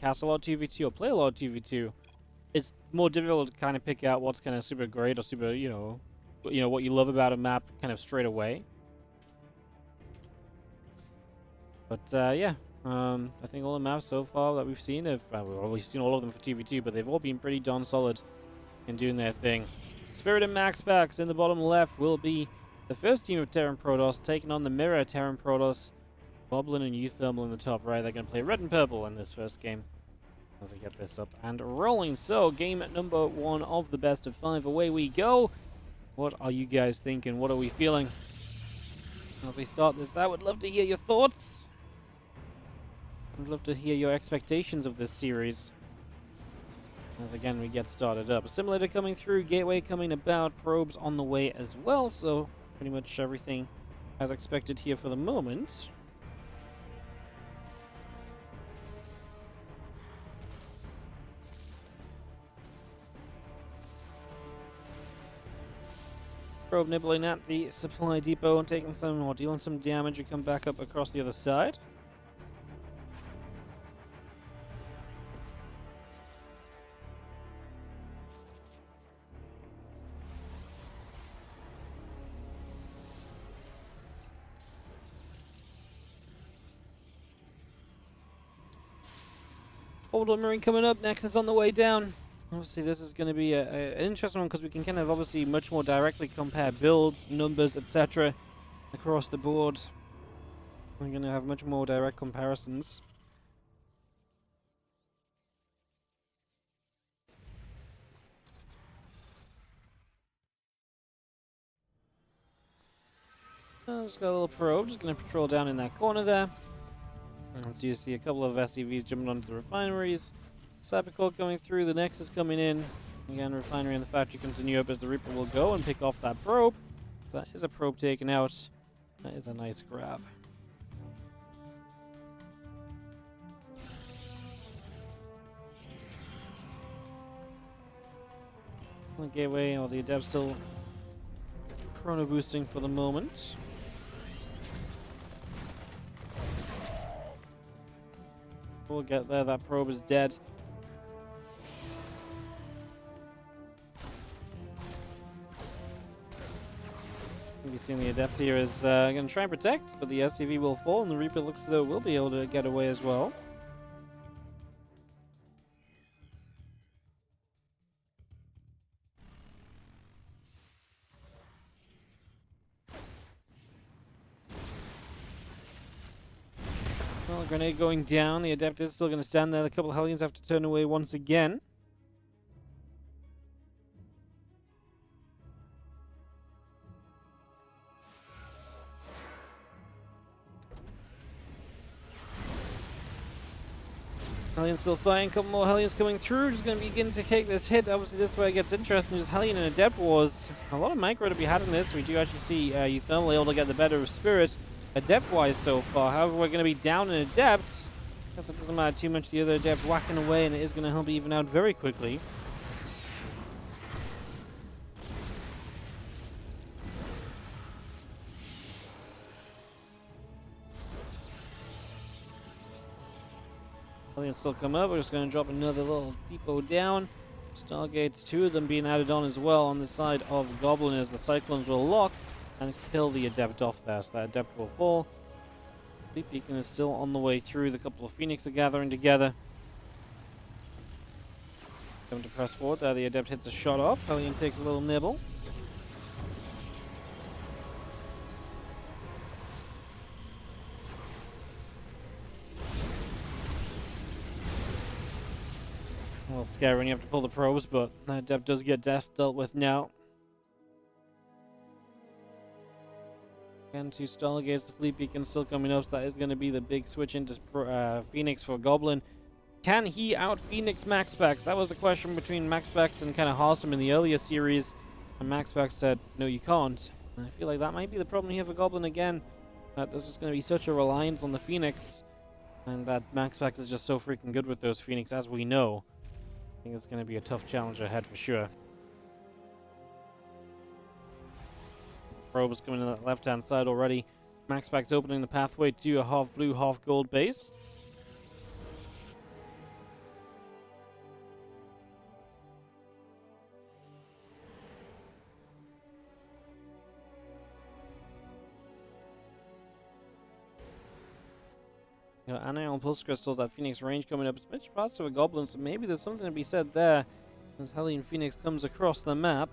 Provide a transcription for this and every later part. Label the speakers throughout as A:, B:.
A: cast a lot of TV2 or play a lot of TV2, it's more difficult to kind of pick out what's kind of super great or super, what you love about a map kind of straight away. But yeah, I think all the maps so far that we've seen, we've always seen all of them for TV2, but they've all been pretty darn solid in doing their thing. Spirit and MaxPax in the bottom left will be the first team of Terran Protoss taking on the mirror Terran Protoss. Goblin and uThermal in the top right. They're going to play red and purple in this first game as we get this up and rolling. So, game number 1 of the best of 5. Away we go. What are you guys thinking? What are we feeling? As we start this, I would love to hear your thoughts. I'd love to hear your expectations of this series. As again, we get started up. Simulator coming through, gateway coming about, probes on the way as well. So, pretty much everything as expected here for the moment. Probe nibbling at the supply depot and taking some or dealing some damage. You come back up across the other side. Orbital Marine coming up. Nexus on the way down. Obviously, this is going to be an interesting one because we can kind of obviously much more directly compare builds, numbers, etc. across the board. We're going to have much more direct comparisons. Just got a little probe. Just going to patrol down in that corner there. As you see a couple of SCVs jumping onto the refineries. Cybercore going through, the Nexus coming in. Again, refinery and the factory continue up as the Reaper will go and pick off that probe. That is a probe taken out. That is a nice grab. The gateway, or the Adept still chrono boosting for the moment. We'll get there, that probe is dead. We've seen the Adept here is going to try and protect, but the SCV will fall, and the Reaper looks as though it will be able to get away as well. Well, grenade going down. The Adept is still going to stand there. A couple of Hellions have to turn away once again. Hellions still fighting, a couple more Hellions coming through, just going to begin to take this hit. Obviously this is where it gets interesting, just Hellion and Adept wars. A lot of micro to be had in this. We do actually see uThermal able to get the better of Spirit, Adept-wise so far. However, we're going to be down in Adept. Guess it doesn't matter too much, the other Adept whacking away, and it is going to help even out very quickly. Hellions still come up. We're just going to drop another little depot down. Stargates, 2 of them being added on as well on the side of Goblin as the Cyclones will lock and kill the Adept off there. So that Adept will fall. Fleet Beacon is still on the way through. The couple of Phoenix are gathering together. Coming to press forward there. The Adept hits a shot off. Hellion takes a little nibble. A little scary when you have to pull the probes, but that Adept does get death dealt with now. Again, 2 Stargates, the Fleet Beacon still coming up, so that is going to be the big switch into Phoenix for Goblin. Can he out-Phoenix MaxPax? That was the question between MaxPax and kind of Harstam in the earlier series, and MaxPax said, no you can't. And I feel like that might be the problem here for Goblin again, that there's just going to be such a reliance on the Phoenix, and that MaxPax is just so freaking good with those Phoenix, as we know. I think it's going to be a tough challenge ahead for sure. Probe is coming to that left-hand side already. MaxPax opening the pathway to a half blue, half gold base. You know, Anion Pulse Crystals at Phoenix range coming up. It's much faster with Goblins, so maybe there's something to be said there as Hellion Phoenix comes across the map.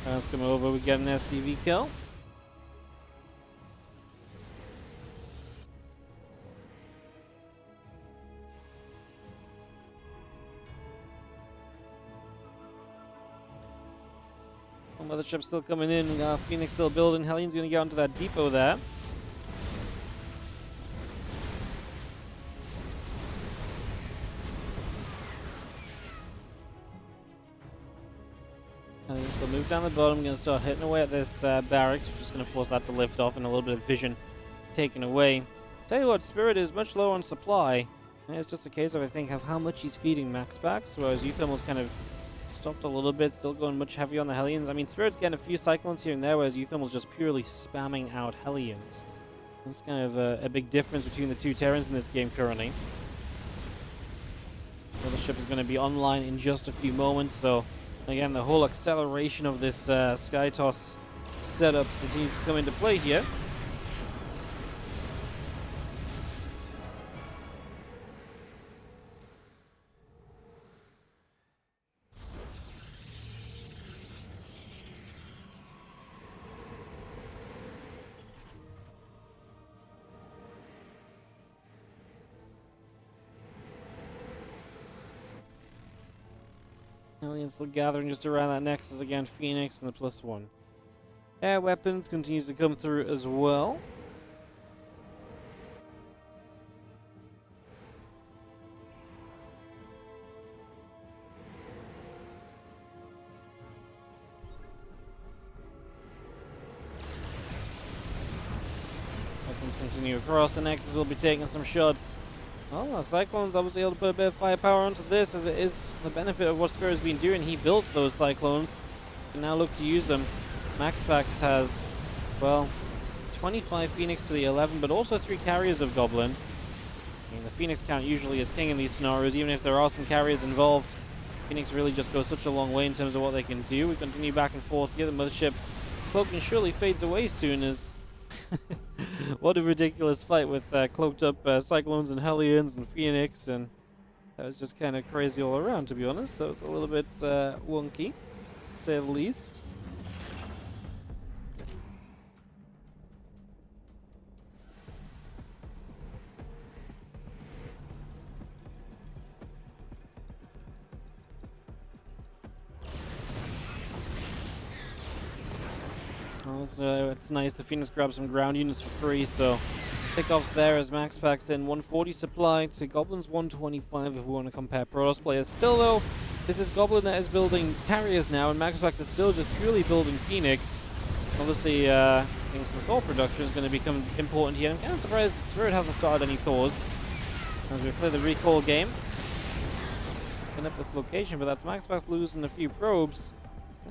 A: Let's come over, we get an SCV kill. Mothership still coming in. Phoenix still building. Hellion's going to get onto that depot there. Hellion still move down the bottom. Going to start hitting away at this barracks, which is going to force that to lift off and a little bit of vision taken away. Tell you what, Spirit is much lower on supply. And it's just a case of, I think, of how much he's feeding MaxPax, whereas uThermal's kind of stopped a little bit, still going much heavier on the Hellions. I mean, Spirit's getting a few Cyclones here and there, whereas uThermal's just purely spamming out Hellions. That's kind of a big difference between the two Terrans in this game currently. Mothership is going to be online in just a few moments, so again, the whole acceleration of this Skytoss setup continues to come into play here. Aliens still gathering just around that Nexus again. Phoenix and the +1. Air weapons continues to come through as well. Cyclones continue across. The Nexus will be taking some shots. Well, Cyclone's obviously able to put a bit of firepower onto this, as it is the benefit of what Spirit's been doing. He built those Cyclones, and now look to use them. MaxPax has, well, 25 Phoenix to the 11, but also 3 carriers of Goblin. I mean, the Phoenix count usually is king in these scenarios, even if there are some carriers involved. Phoenix really just goes such a long way in terms of what they can do. We continue back and forth here. The Mothership cloaked and surely fades away soon as... What a ridiculous fight with cloaked up Cyclones and Hellions and Phoenix, and that was just kind of crazy all around, to be honest. So it's a little bit wonky, to say the least. Also, it's nice the Phoenix grabs some ground units for free, so pickoffs there as MaxPax in 140 supply to Goblin's 125 if we want to compare Protoss players. Still though, this is Goblin that is building carriers now, and MaxPax is still just purely building Phoenix. Obviously, I think some Thor production is going to become important here. I'm kind of surprised Spirit hasn't started any Thors as we play the recall game. Picking up this location, but that's MaxPax losing a few probes.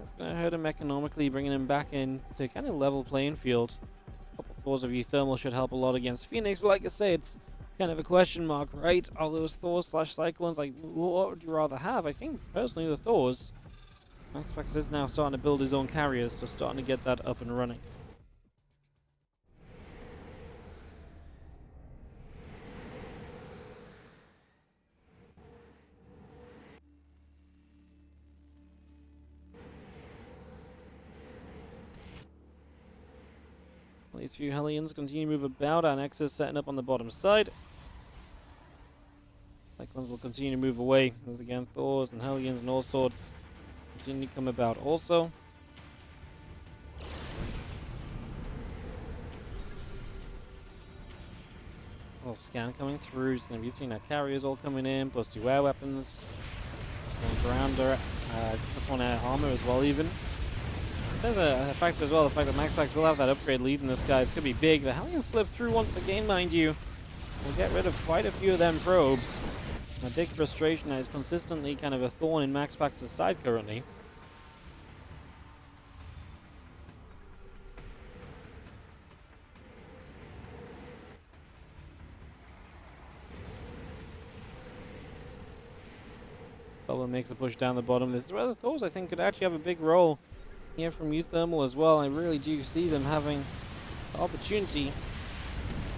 A: It's going to hurt him economically, bringing him back in to kind of level playing field. A couple Thors of uThermal should help a lot against Phoenix, but like I say, it's kind of a question mark, right? Are those Thors/Cyclones, like, what would you rather have? I think, personally, the Thors. MaxPax is now starting to build his own carriers, so starting to get that up and running. These few Hellions continue to move about. Our Nexus setting up on the bottom side. Cyclones will continue to move away. There's again Thors and Hellions and all sorts continue to come about also. Little scan coming through. Just going to be seeing our carriers all coming in, +2 air weapons. Grounder, +1 air armor as well even. There's a factor as well, the fact that MaxPax will have that upgrade lead in the skies could be big. The Hellions slip through once again, mind you. We'll get rid of quite a few of them probes. A big frustration that is consistently kind of a thorn in MaxPax's side currently. Goblin makes a push down the bottom. This is where the Thors, I think, could actually have a big role here from uThermal as well. I really do see them having the opportunity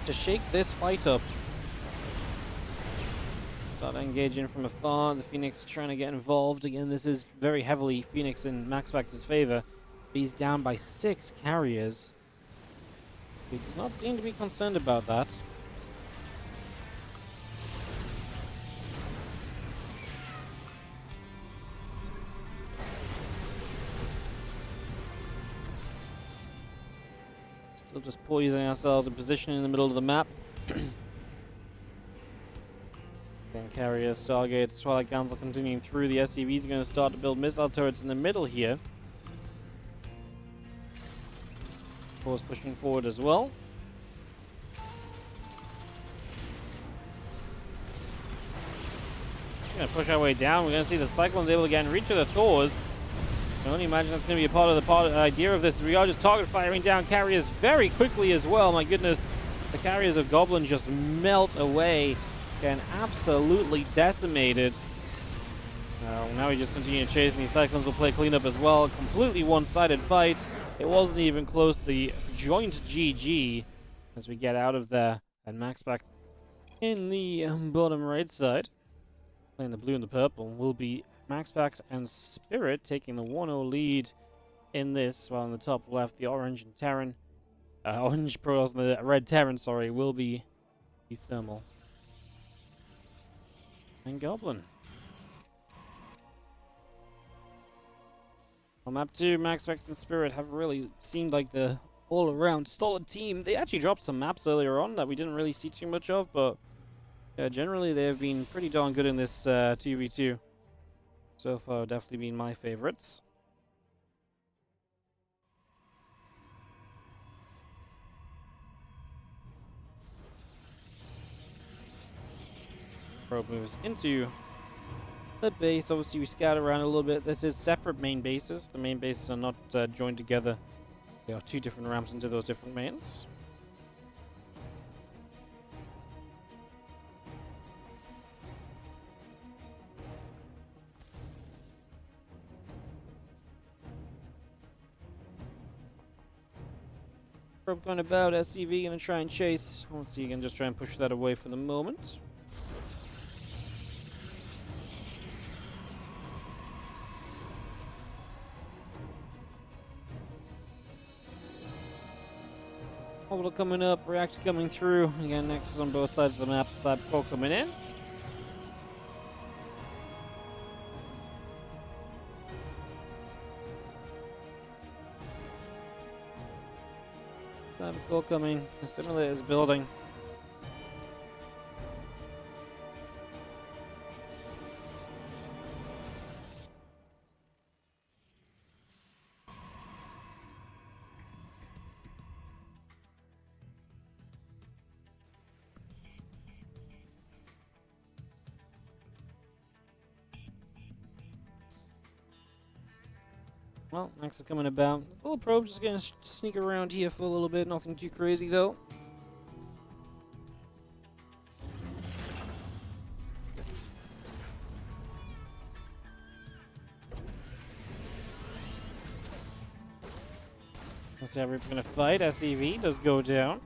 A: to shake this fight up. Start engaging from afar. The Phoenix trying to get involved. Again, this is very heavily Phoenix in MaxPax's favor. He's down by 6 carriers. He does not seem to be concerned about that. Still just poisoning ourselves in position in the middle of the map. Again, carriers, Stargates, Twilight Council continuing through. The SCVs are going to start to build missile turrets in the middle here. Force pushing forward as well. We're going to push our way down. We're going to see that Cyclone's able to get in reach of the Thors. I can only imagine that's going to be a part of the idea of this. We are just target firing down carriers very quickly as well. My goodness, the carriers of Goblin just melt away. Getting absolutely decimated. Now we just continue chasing. These Cyclones will play cleanup as well. Completely one-sided fight. It wasn't even close to the joint GG as we get out of there. And MaxPax in the bottom right side, playing the blue and the purple, will be MaxPax and Spirit taking the 1-0 lead in this. While on the top left, the orange and Terran, orange Protoss and the red Terran, sorry, will be uThermal and Goblin. On map 2, MaxPax and Spirit have really seemed like the all-around solid team. They actually dropped some maps earlier on that we didn't really see too much of, but generally they have been pretty darn good in this 2v2. So far, definitely been my favorites. Probe moves into the base. Obviously, we scatter around a little bit. This is separate main bases. The main bases are not joined together. There are 2 different ramps into those different mains. Probe going about. SCV going to try and chase. Let's see, you can just try and push that away for the moment. Orbital coming up, reactor coming through. Again, Nexus on both sides of the map. Side patrol coming in. Side patrol coming. Assimilator is building. Well, next is coming about. This little probe just gonna sneak around here for a little bit. Nothing too crazy though. Let's see how we're gonna fight. SCV does go down.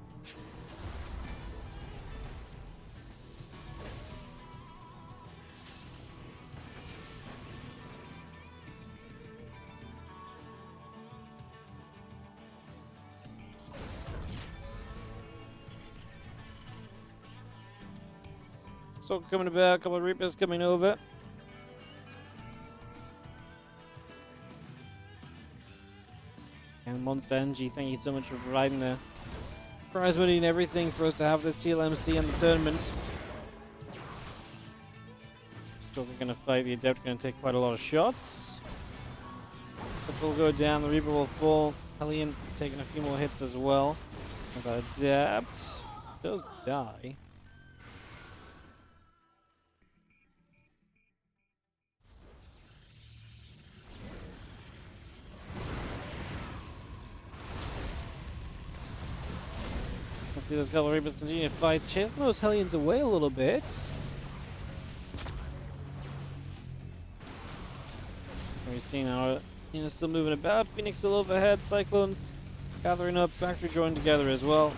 A: So coming about, a couple of Reapers coming over. And Monster Energy, thank you so much for providing the prize money and everything for us to have this TLMC and the tournament. Still going to fight. The Adept going to take quite a lot of shots. The will go down, the Reaper will fall. Hellion taking a few more hits as well. As Adept does die. Let's see those couple of Reapers continue to fight, chasing those Hellions away a little bit. seeing how still moving about. Phoenix still overhead. Cyclones gathering up. Factory joined together as well.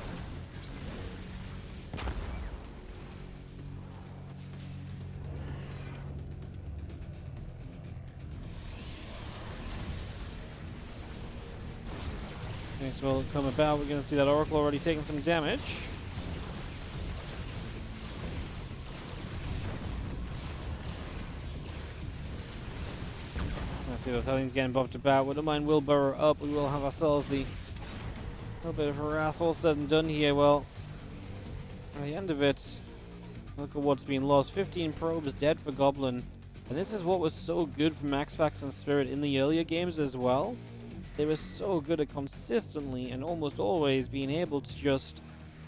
A: Phoenix will come about. We're going to see that Oracle already taking some damage. See those Hellions getting bumped about. Wouldn't mind will burrow up. We will have ourselves the little bit of harass all said and done here. Well, at the end of it, look at what's been lost. 15 probes dead for Goblin. And this is what was so good for MaxPax and Spirit in the earlier games as well. They were so good at consistently and almost always being able to just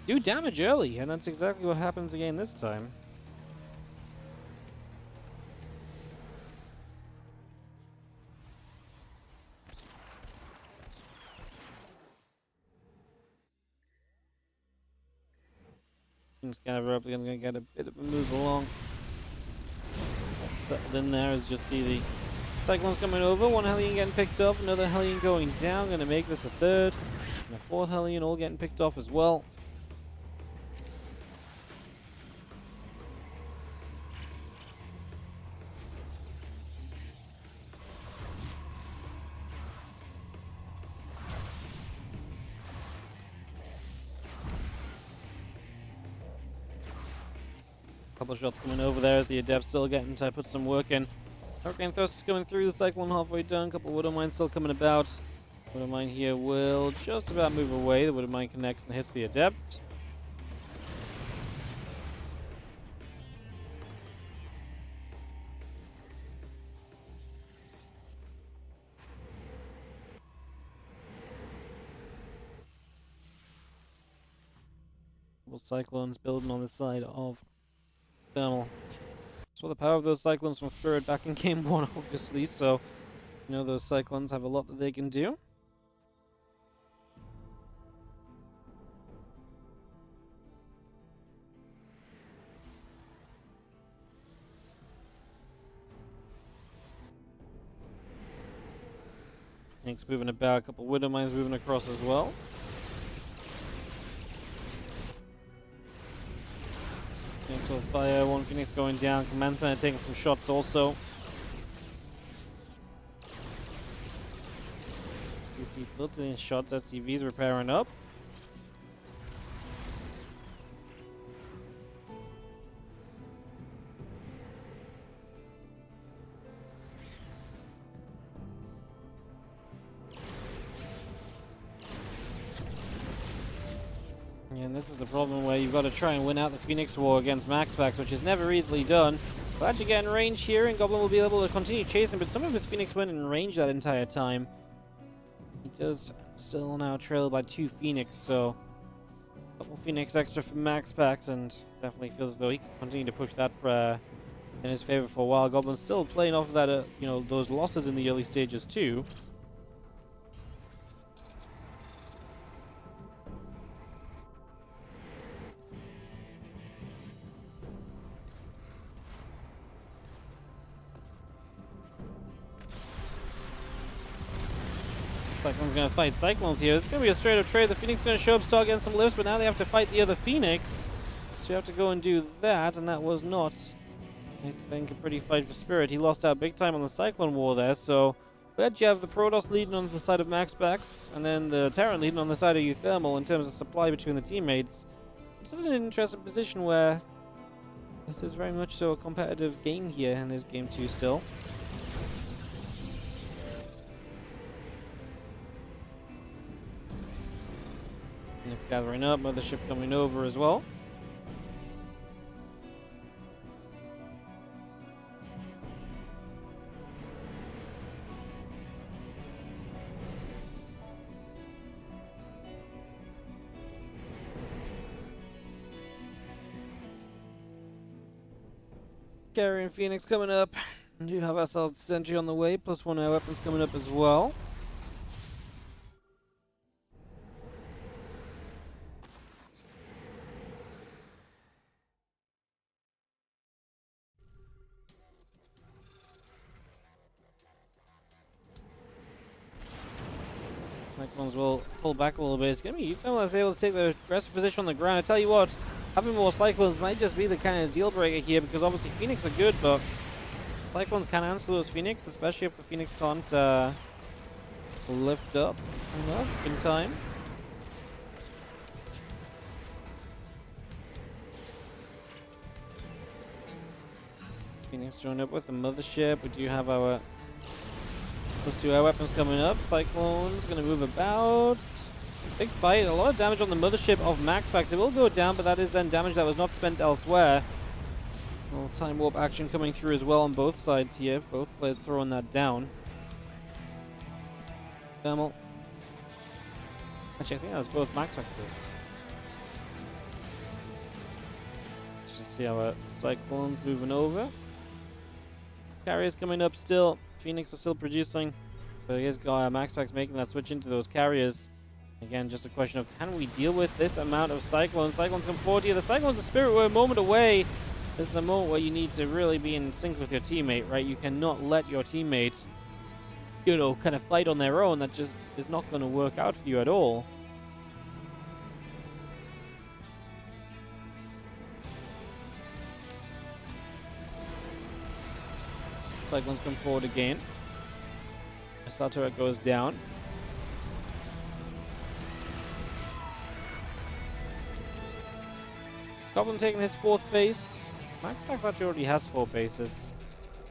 A: do damage early. And that's exactly what happens again this time. Scanner up, going to get a bit of a move along. Settled in there as just see the Cyclones coming over. One Hellion getting picked up, another Hellion going down. Going to make this a third. And a fourth Hellion all getting picked off as well. Couple shots coming over there as the Adept still getting to put some work in. Hurricane Thrust is going through the Cyclone halfway done. Couple Widow Mines still coming about. Widow Mine here will just about move away. The Widow Mine connects and hits the Adept. Couple Cyclones building on the side of Thermal. So the power of those Cyclones from Spirit back in game 1, obviously, so you know those Cyclones have a lot that they can do. Phoenix moving about, a couple Widow Mines moving across as well. Phoenix with fire, one Phoenix going down. Command Center taking some shots also. CC's still taking shots, SCV's repairing up. And this is the problem where you've got to try and win out the Phoenix War against MaxPax, which is never easily done. Glad you get in range here, and Goblin will be able to continue chasing, but some of his Phoenix went in range that entire time. He does still now trail by 2 Phoenix, so a couple Phoenix extra for MaxPax, and definitely feels as though he can continue to push that in his favor for a while. Goblin's still playing off of that, those losses in the early stages too. Cyclone's going to fight Cyclones here. It's going to be a straight up trade. The Phoenix is going to show up, start getting some lifts, but now they have to fight the other Phoenix. So you have to go and do that, and that was not, I think, a pretty fight for Spirit. He lost out big time on the Cyclone War there, so but you have the Protoss leading on the side of MaxPax, and then the Terran leading on the side of uThermal in terms of supply between the teammates. This is an interesting position where this is very much so a competitive game here in this game 2 still. It's gathering up, Mothership coming over as well. Carrion Phoenix coming up. We do have ourselves the Sentry on the way, plus 1 air weapons coming up as well. Cyclones will pull back a little bit. It's going to be uThermal that's able to take the aggressive position on the ground. I tell you what, having more Cyclones might just be the kind of deal breaker here, because obviously Phoenix are good, but Cyclones can answer those Phoenix, especially if the Phoenix can't lift up enough in time. Phoenix joined up with the mothership. We do have our those two air weapons coming up. Cyclone's going to move about. Big fight. A lot of damage on the mothership of MaxPax. It will go down, but that is then damage that was not spent elsewhere. A little time warp action coming through as well on both sides here. Both players throwing that down. Thermal. Actually, I think that was both MaxPaxes. Let's just see our Cyclones moving over. Carriers coming up still. Phoenix are still producing. But here's MaxPax making that switch into those carriers. Again, just a question of, can we deal with this amount of Cyclones? Cyclones come forward here. The Cyclones of Spirit were a moment away. This is a moment where you need to really be in sync with your teammate, right? You cannot let your teammates, you know, kind of fight on their own. That just is not going to work out for you at all. Cyclones come forward again. Missile turret goes down. Goblin taking his 4th base. MaxPax actually already has 4 bases.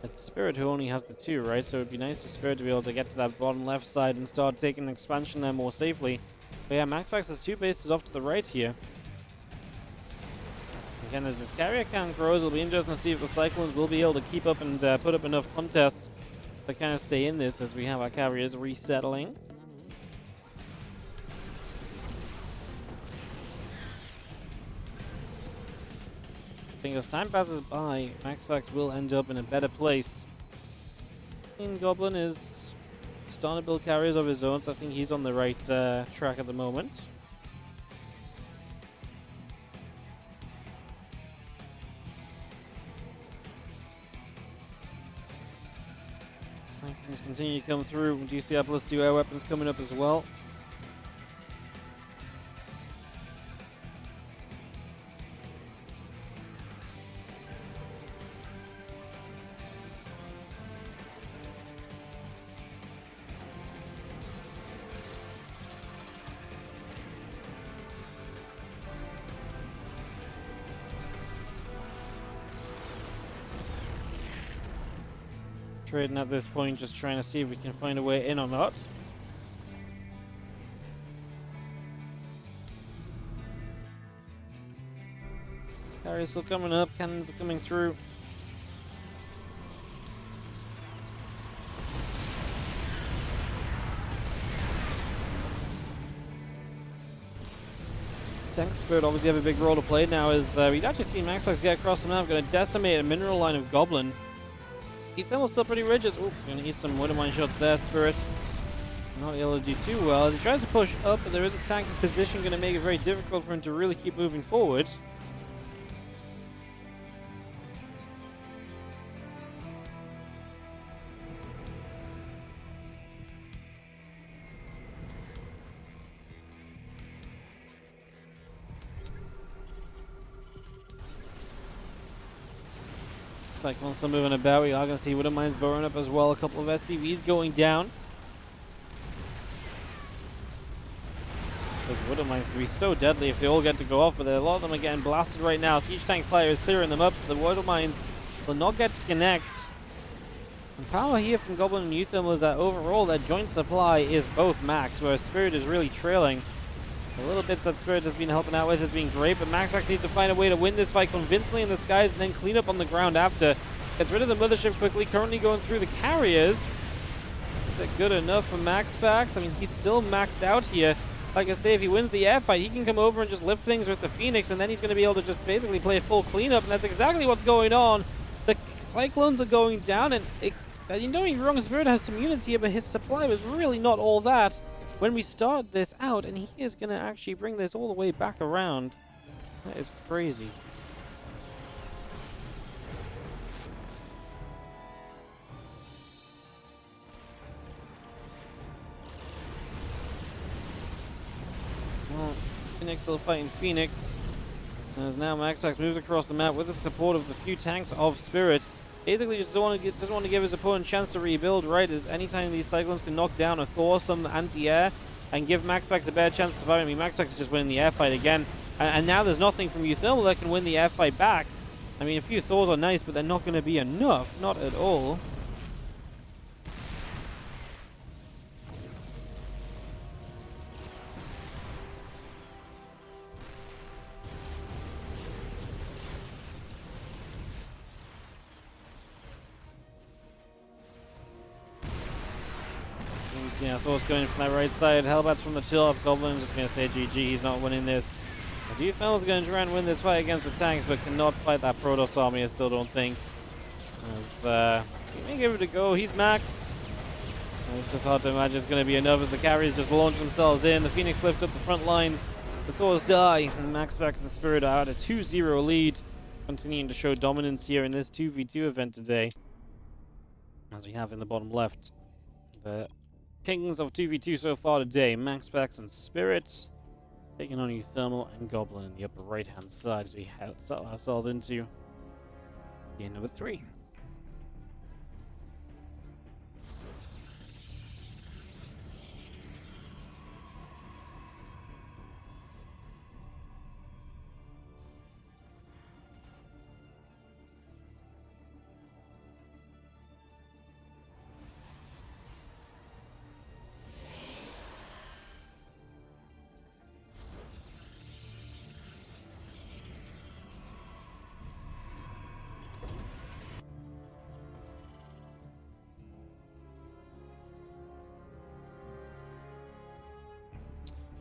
A: It's Spirit who only has the 2, right? So it'd be nice for Spirit to be able to get to that bottom left side and start taking expansion there more safely. But yeah, MaxPax has 2 bases off to the right here. Again, as this carrier count grows, it'll be interesting to see if the Cyclones will be able to keep up and put up enough contest to kind of stay in this as we have our carriers resettling. I think as time passes by, MaxPax will end up in a better place. Goblin is starting to build carriers of his own, so I think he's on the right track at the moment. Cyclones continue to come through. We do see our +2 air weapons coming up as well. Trading at this point, just trying to see if we can find a way in or not. Carriers still coming up, cannons are coming through. Tank Spirit obviously have a big role to play now, as we'd actually seen MaxPax get across the map, going to decimate a mineral line of Goblin. eThermal's still pretty rigid. Oh, going to eat some Widow Mine shots there, Spirit. Not able to do too well as he tries to push up, but there is a tank in position, going to make it very difficult for him to really keep moving forward. Cyclones still moving about. We are going to see Widow Mines burn up as well. A couple of SCVs going down. Those Widow Mines can be so deadly if they all get to go off, but a lot of them are getting blasted right now. Siege Tank Flyer is clearing them up, so the Widow Mines will not get to connect. And power here from Goblin and uThermal is that overall their joint supply is both max, whereas Spirit is really trailing. The little bits that Spirit has been helping out with has been great, but MaxPax needs to find a way to win this fight convincingly in the skies and then clean up on the ground after. Gets rid of the mothership quickly, currently going through the carriers. Is it good enough for MaxPax? I mean, he's still maxed out here. Like I say, if he wins the air fight, he can come over and just lift things with the Phoenix, and then he's going to be able to just basically play a full cleanup, and that's exactly what's going on. The Cyclones are going down, and you don't get me wrong, Spirit has some units here, but his supply was really not all that when we start this out, and he is going to actually bring this all the way back around. That is crazy. Well, Phoenix still fighting Phoenix. As now MaxPax moves across the map with the support of the few tanks of Spirit. Basically just doesn't want to give his opponent a chance to rebuild, right? As anytime these Cyclones can knock down a Thor, some anti-air, and give MaxPax a better chance to survive. I mean, MaxPax is just winning the air fight again. And now there's nothing from uThermal that can win the air fight back. I mean, a few Thors are nice, but they're not going to be enough. Not at all. Yeah, Thor's going from that right side. Hellbat's from the top. Goblin just going to say GG. He's not winning this. As uThermal's going to try and win this fight against the tanks, but cannot fight that Protoss army, I still don't think. As he may give it a go. He's maxed. It's just hard to imagine it's going to be enough as the carriers just launch themselves in. The Phoenix lift up the front lines. The Thors die. And MaxPax and Spirit are at a 2-0 lead. Continuing to show dominance here in this 2v2 event today. As we have in the bottom left. The Kings of 2v2 so far today, MaxPax and Spirit, taking on uThermal and Goblin in the upper right-hand side as we settle ourselves into game number 3.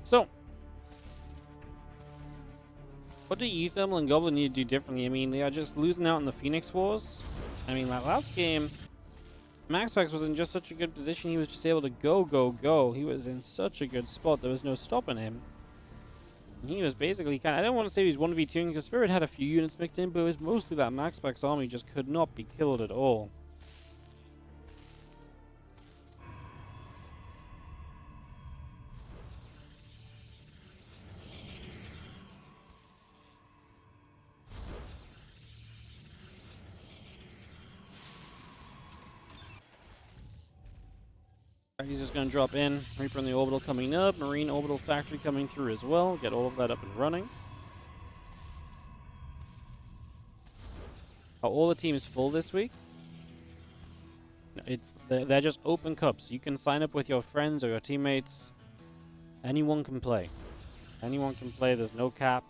A: So, what do uThermal and Goblin need to do differently? I mean, they are just losing out in the Phoenix Wars. I mean, that last game, MaxPax was in just such a good position. He was just able to go. He was in such a good spot. There was no stopping him. And he was basically I don't want to say he was 1v2ing because Spirit had a few units mixed in, but it was mostly that MaxPax army just could not be killed at all. He's just going to drop in. Reaper in the orbital coming up. Marine orbital factory coming through as well. Get all of that up and running. Are all the teams full this week? No, they're just open cups. You can sign up with your friends or your teammates. Anyone can play. Anyone can play. There's no cap.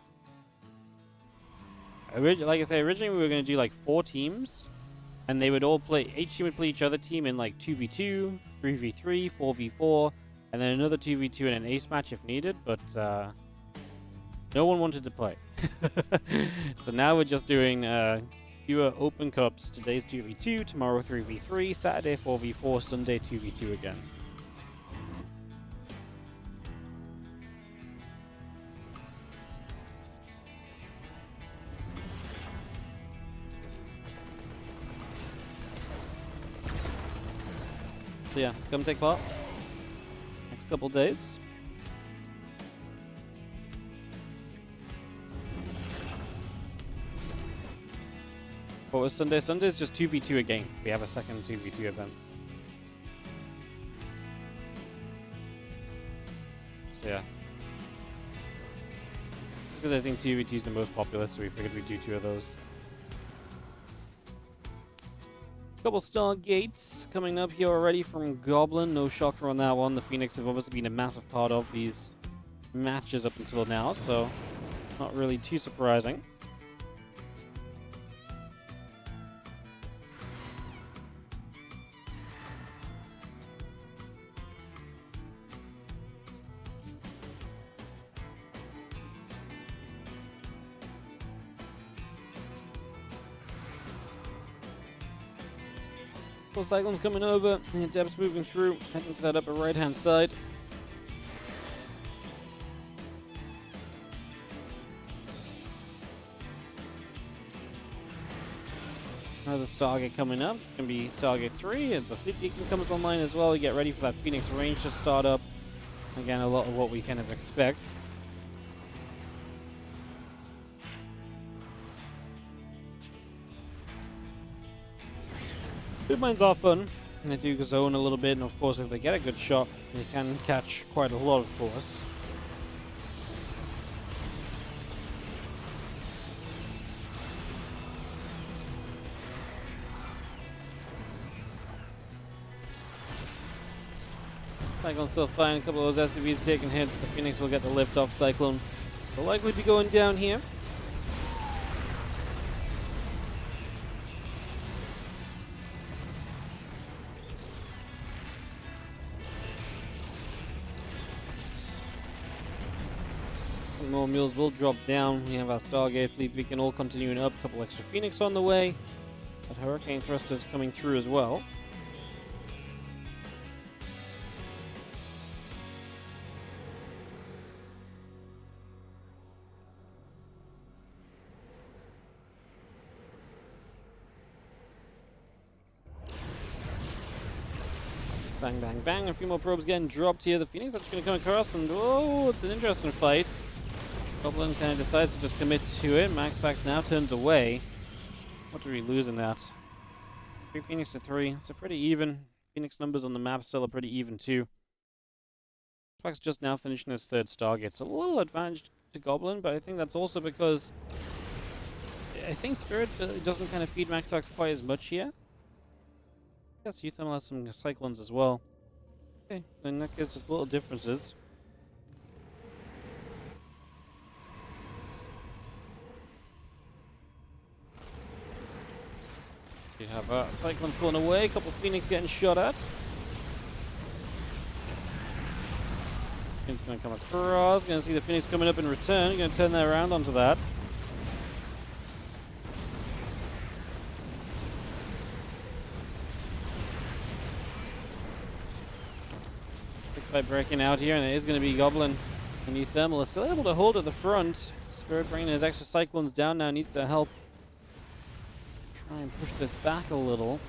A: Like I say, originally we were going to do like 4 teams. And they would all play, each team would play each other team in like 2v2, 3v3, 4v4, and then another 2v2 in an ace match if needed, but no one wanted to play. So now we're just doing fewer open cups. Today's 2v2, tomorrow 3v3, Saturday 4v4, Sunday 2v2 again. So yeah, come take part. Next couple days. What was Sunday? Sunday's just 2v2 again. We have a second 2v2 event. So yeah. It's because I think 2v2 is the most popular, so we figured we'd do 2 of those. Couple Stargates coming up here already from Goblin. No shocker on that one. The Phoenix have obviously been a massive part of these matches up until now, so not really too surprising. Cyclones coming over, and Deb's moving through, heading to that upper right-hand side. Another Stargate coming up. It's going to be Stargate 3. As the Fleet Beacon comes online as well, we get ready for that Phoenix range to start up. Again, a lot of what we kind of expect. Food mines are fun, and they do zone a little bit, and of course if they get a good shot, they can catch quite a lot, of course. Cyclone's still fine, a couple of those SCVs taking hits. The Phoenix will get the lift off Cyclone. They'll likely be going down here. Some more mules will drop down. We have our Stargate fleet beacon all continuing up. A couple extra Phoenix on the way. But Hurricane thrusters coming through as well. Bang, bang, bang. A few more probes getting dropped here. The Phoenix are just going to come across, and oh, it's an interesting fight. Goblin kind of decides to just commit to it. MaxPax now turns away. What did we lose in that? 3 Phoenix to 3. So pretty even. Phoenix numbers on the map still are pretty even too. MaxPax just now finishing his 3rd Stargate. So a little advantage to Goblin, but I think that's also because I think Spirit doesn't kind of feed MaxPax quite as much here. Yes, uThermal has some Cyclones as well. Okay, in that case, just little differences. You have Cyclones pulling away, a couple of Phoenix getting shot at. Phoenix going to come across, going to see the Phoenix coming up in return, going to turn that around onto that. Fight breaking out here, and it is going to be Goblin and uThermal is still able to hold at the front. Spirit bringing his extra Cyclones down now, needs to help try and push this back a little.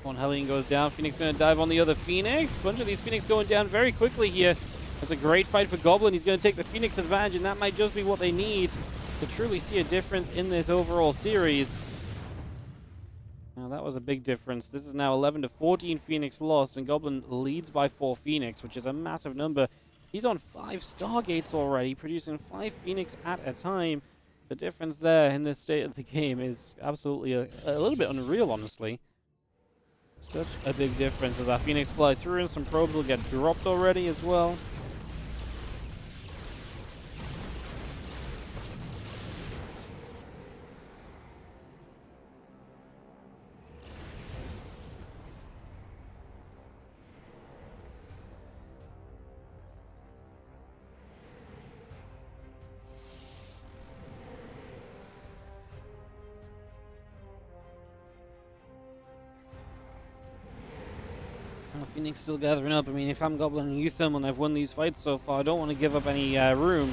A: One Hellion goes down, Phoenix going to dive on the other Phoenix. Bunch of these Phoenix going down very quickly here. It's a great fight for Goblin. He's going to take the Phoenix advantage, and that might just be what they need to truly see a difference in this overall series. Now that was a big difference. This is now 11 to 14 Phoenix lost, and Goblin leads by 4 Phoenix, which is a massive number. He's on 5 Stargates already, producing 5 Phoenix at a time. The difference there in this state of the game is absolutely a little bit unreal, honestly. Such a big difference as our Phoenix fly through, and some probes will get dropped already as well. Phoenix still gathering up. I mean, if I'm Goblin and uThermal and I've won these fights so far, I don't want to give up any room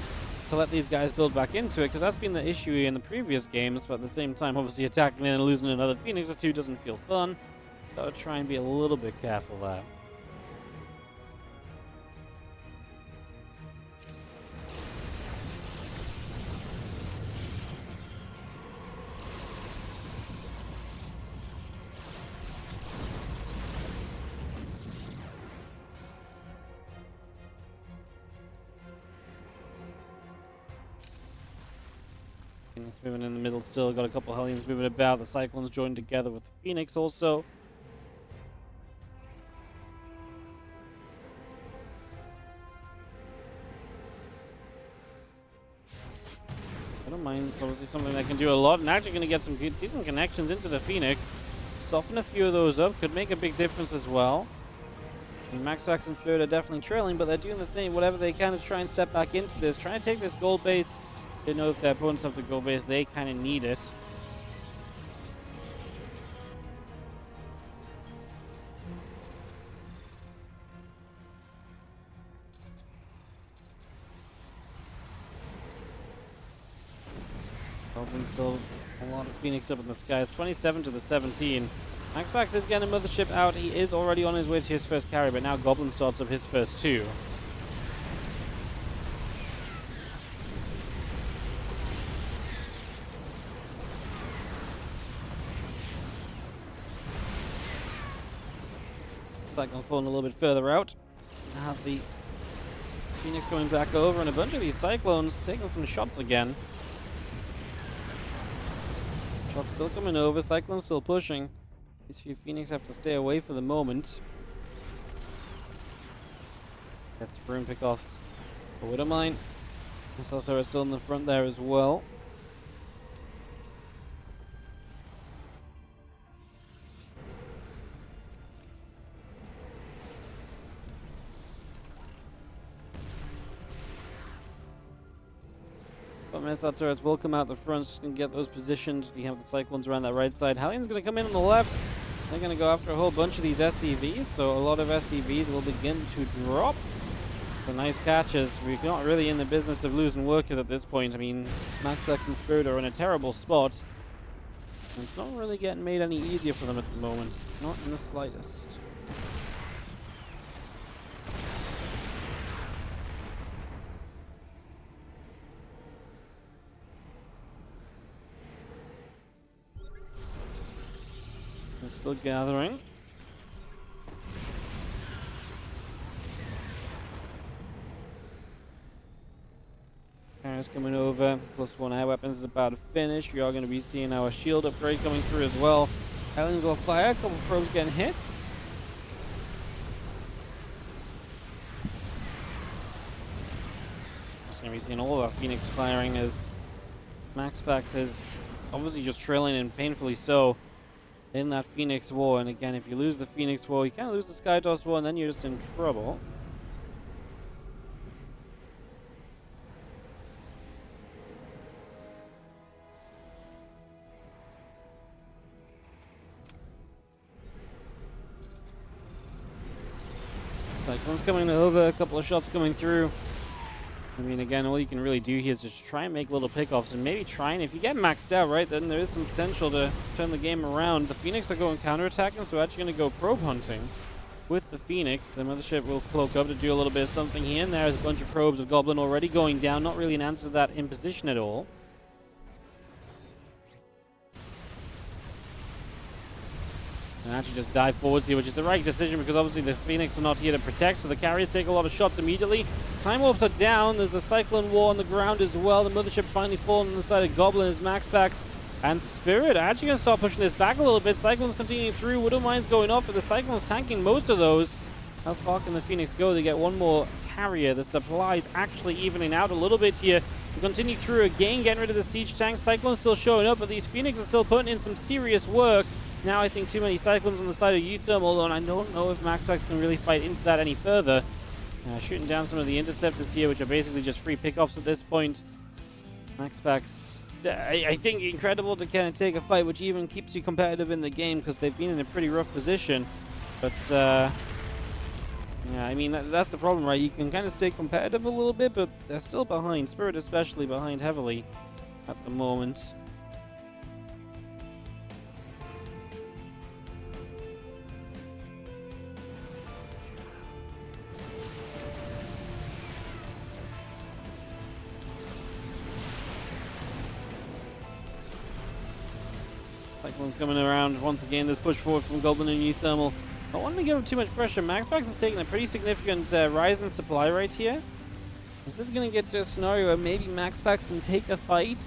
A: to let these guys build back into it, because that's been the issue in the previous games, but at the same time, obviously attacking in and losing another Phoenix or 2 doesn't feel fun. Gotta try and be a little bit careful there. Phoenix moving in the middle still, got a couple Hellions moving about. The Cyclones joined together with the Phoenix also. I don't mind, it's obviously something that can do a lot, and actually going to get some good, decent connections into the Phoenix. Soften a few of those up, could make a big difference as well. And MaxPax and Spirit are definitely trailing, but they're doing the thing, whatever they can to try and step back into this, try and take this gold base. They know if their opponents have the gold base, they kind of need it. Goblin still a lot of Phoenix up in the skies, 27 to the 17. MaxPax is getting a mothership out. He is already on his way to his first carry, but now Goblin starts up his first 2. Cyclone pulling a little bit further out. Gonna have the Phoenix coming back over, and a bunch of these Cyclones taking some shots again. Shots still coming over, Cyclone's still pushing. These few Phoenix have to stay away for the moment. Get through and pick off a Widow Mine. Missile turret still in the front there as well. But missile turrets will come out the front, just gonna get those positioned. You have the Cyclones around that right side. Hallion's gonna come in on the left. They're gonna go after a whole bunch of these SCVs, so a lot of SCVs will begin to drop. It's a nice catches. We're not really in the business of losing workers at this point. I mean, MaxPax and Spirit are in a terrible spot. And it's not really getting made any easier for them at the moment. Not in the slightest. They're still gathering. Carriers coming over. +1 air weapons is about to finish. We are going to be seeing our shield upgrade coming through as well. Aliens will fire. A couple of probes getting hits. Just going to be seeing all of our Phoenix firing as MaxPax is obviously just trailing, and painfully so, in that Phoenix war. And again, if you lose the Phoenix war, you kind of lose the Skytoss war, and then you're just in trouble. Cyclone's coming over, a couple of shots coming through. I mean, again, all you can really do here is just try and make little pickoffs, and maybe try and, if you get maxed out, right, then there is some potential to turn the game around. The Phoenix are going counterattacking, so we're actually going to go probe hunting with the Phoenix. The Mothership will cloak up to do a little bit of something here, and there's a bunch of probes of Goblin already going down. Not really an answer to that in position at all. And actually just dive forwards here, which is the right decision, because obviously the Phoenix are not here to protect, so the carriers take a lot of shots immediately. Time warps are down. There's a Cyclone war on the ground as well. The Mothership finally falling on the side of Goblin as MaxPax and Spirit are actually going to start pushing this back a little bit. Cyclones continuing through. Widow Mines going off, but the Cyclones tanking most of those. How far can the Phoenix go? They get one more carrier. The supplies actually evening out a little bit here. We continue through again, getting rid of the siege tanks. Cyclones still showing up, but these Phoenix are still putting in some serious work. Now I think too many Cyclones on the side of uThermal, and I don't know if MaxPax can really fight into that any further. Shooting down some of the interceptors here, which are basically just free pickoffs at this point. MaxPax, I think, incredible to kind of take a fight, which even keeps you competitive in the game, because they've been in a pretty rough position. But, yeah, I mean, that's the problem, right? You can kind of stay competitive a little bit, but they're still behind. Spirit especially behind heavily at the moment. Cyclone's coming around once again. This push forward from Goblin and uThermal. I don't want to give him too much pressure. MaxPax is taking a pretty significant rise in supply right here. Is this going to get to a scenario where maybe MaxPax can take a fight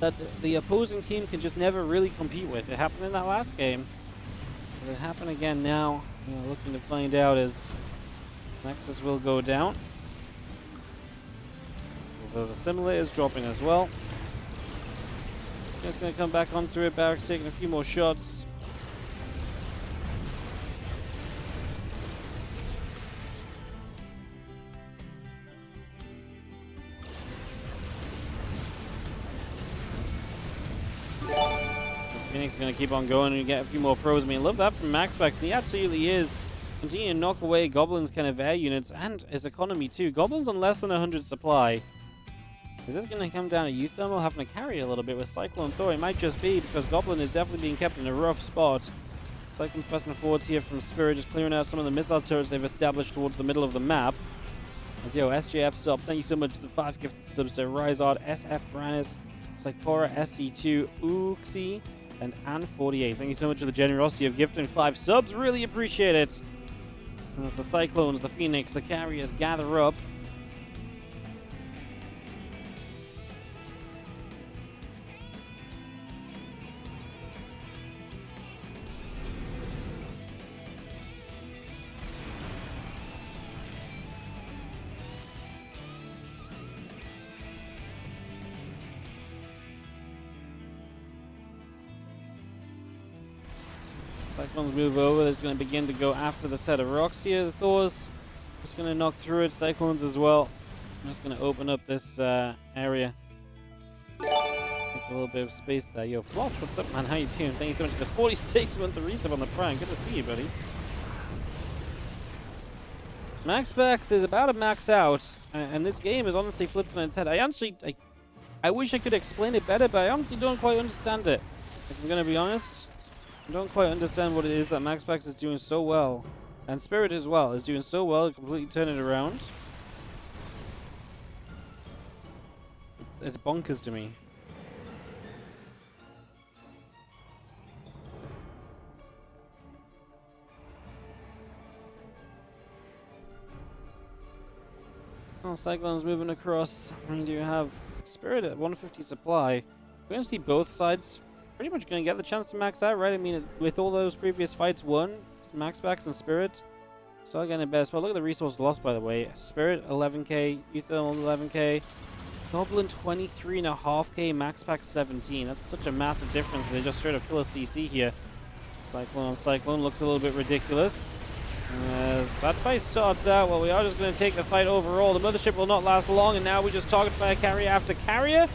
A: that the opposing team can just never really compete with? It happened in that last game. Does it happen again now? You know, looking to find out as Nexus will go down. Those assimilators dropping as well. Just going to come back onto it. Barracks taking a few more shots. This Phoenix is going to keep on going and get a few more pros. I mean, I love that from MaxPax. He absolutely is. Continue to knock away Goblin's kind of air units and his economy too. Goblin's on less than 100 supply. Is this going to come down to uThermal having to carry a little bit with Cyclone Thor? It might just be, because Goblin is definitely being kept in a rough spot. Cyclone pressing forwards here from Spirit, just clearing out some of the missile turrets they've established towards the middle of the map. As yo, SJF sub, thank you so much to the 5 gifted subs to Rizard, SF Branis, Psychora, SC2, Uxie, and Ann48. Thank you so much for the generosity of gifting 5 subs. Really appreciate it. As the Cyclones, the Phoenix, the Carriers gather up. Cyclones move over. There's going to begin to go after the set of rocks here. The Thor's just going to knock through it. Cyclones as well. I'm just going to open up this area. Make a little bit of space there. Yo, Flotch, what's up, man? How you doing? Thank you so much for the 46-month resub on the Prime. Good to see you, buddy. MaxPax is about to max out, and this game is honestly flipped on its head. I wish I could explain it better, but I honestly don't quite understand it. If I'm going to be honest. I don't quite understand what it is that MaxPax is doing so well. And Spirit as well is doing so well to completely turn it around. It's bonkers to me. Oh, Cyclone's moving across. We do have Spirit at 150 supply. We're going to see both sides pretty much going to get the chance to max out, right? I mean, with all those previous fights won, MaxPax and Spirit still getting a better spot. Look at the resource lost, by the way. Spirit 11k, uThermal 11k, Goblin 23.5k, MaxPax 17. That's such a massive difference. They just straight up kill a CC here. Cyclone on Cyclone looks a little bit ridiculous. As that fight starts out, well, we are just going to take the fight overall. The Mothership will not last long, and now we just target fire carrier after carrier.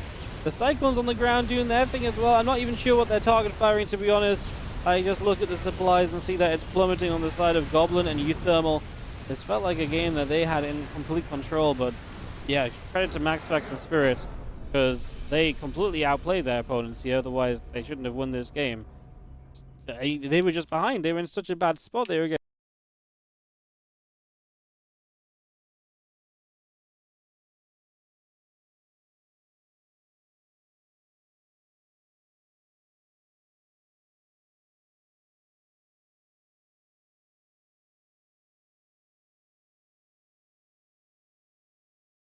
A: The Cyclones on the ground doing their thing as well. I'm not even sure what they're target firing, to be honest. I just look at the supplies and see that it's plummeting on the side of Goblin and uThermal. This felt like a game that they had in complete control, but yeah, credit to MaxPax and Spirit, because they completely outplayed their opponents here. Otherwise, they shouldn't have won this game. They were just behind. They were in such a bad spot. They were getting